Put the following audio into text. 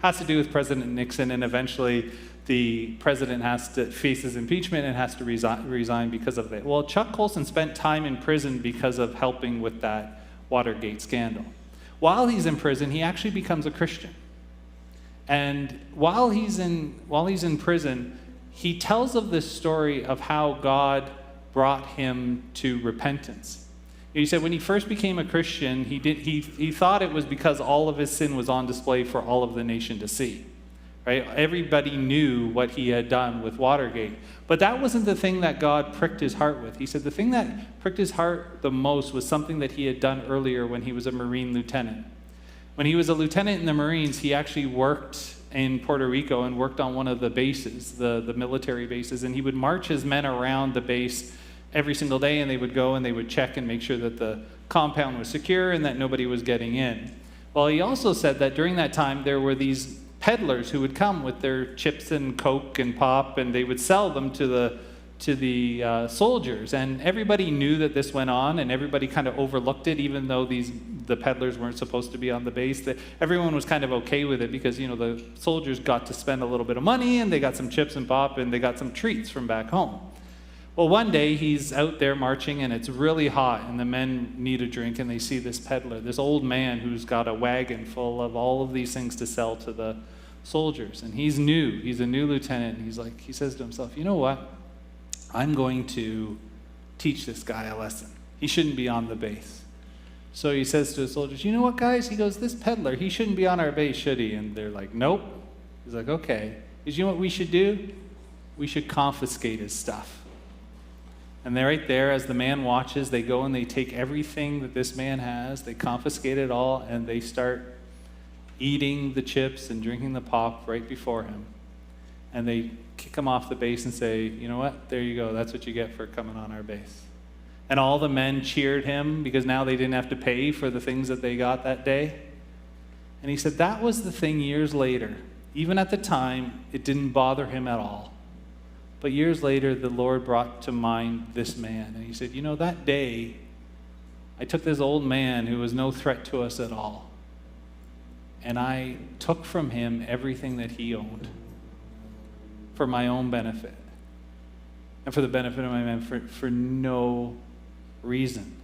has to do with President Nixon, and eventually the president faces impeachment and has to resign because of it. Well, Chuck Colson spent time in prison because of helping with that Watergate scandal. While he's in prison, he actually becomes a Christian. And while he's in prison, he tells of this story of how God brought him to repentance. He said when he first became a Christian, he thought it was because all of his sin was on display for all of the nation to see. Right? Everybody knew what he had done with Watergate. But that wasn't the thing that God pricked his heart with. He said the thing that pricked his heart the most was something that he had done earlier when he was a Marine lieutenant. When he was a lieutenant in the Marines, he actually worked in Puerto Rico and worked on one of the bases, the military bases, and he would march his men around the base every single day, and they would go and they would check and make sure that the compound was secure and that nobody was getting in. Well, he also said that during that time there were these peddlers who would come with their chips and Coke and pop, and they would sell them to the soldiers. And everybody knew that this went on, and everybody kind of overlooked it, even though the peddlers weren't supposed to be on the base. Everyone was kind of okay with it because, the soldiers got to spend a little bit of money, and they got some chips and pop, and they got some treats from back home. Well, one day he's out there marching, and it's really hot, and the men need a drink, and they see this peddler, this old man who's got a wagon full of all of these things to sell to the soldiers. And he's a new lieutenant, and he says to himself, you know what? I'm going to teach this guy a lesson. He shouldn't be on the base. So he says to the soldiers, you know what, guys? He goes, this peddler, he shouldn't be on our base, should he? And they're like, nope. He's like, okay. He goes, you know what we should do? We should confiscate his stuff. And they're right there, as the man watches, they go and they take everything that this man has, they confiscate it all, and they start eating the chips and drinking the pop right before him. And they kick him off the base and say, you know what, there you go, that's what you get for coming on our base. And all the men cheered him because now they didn't have to pay for the things that they got that day. And he said that was the thing years later. Even at the time, it didn't bother him at all. But years later, the Lord brought to mind this man. And he said, that day, I took this old man who was no threat to us at all, and I took from him everything that he owned for my own benefit and for the benefit of my men for no reason.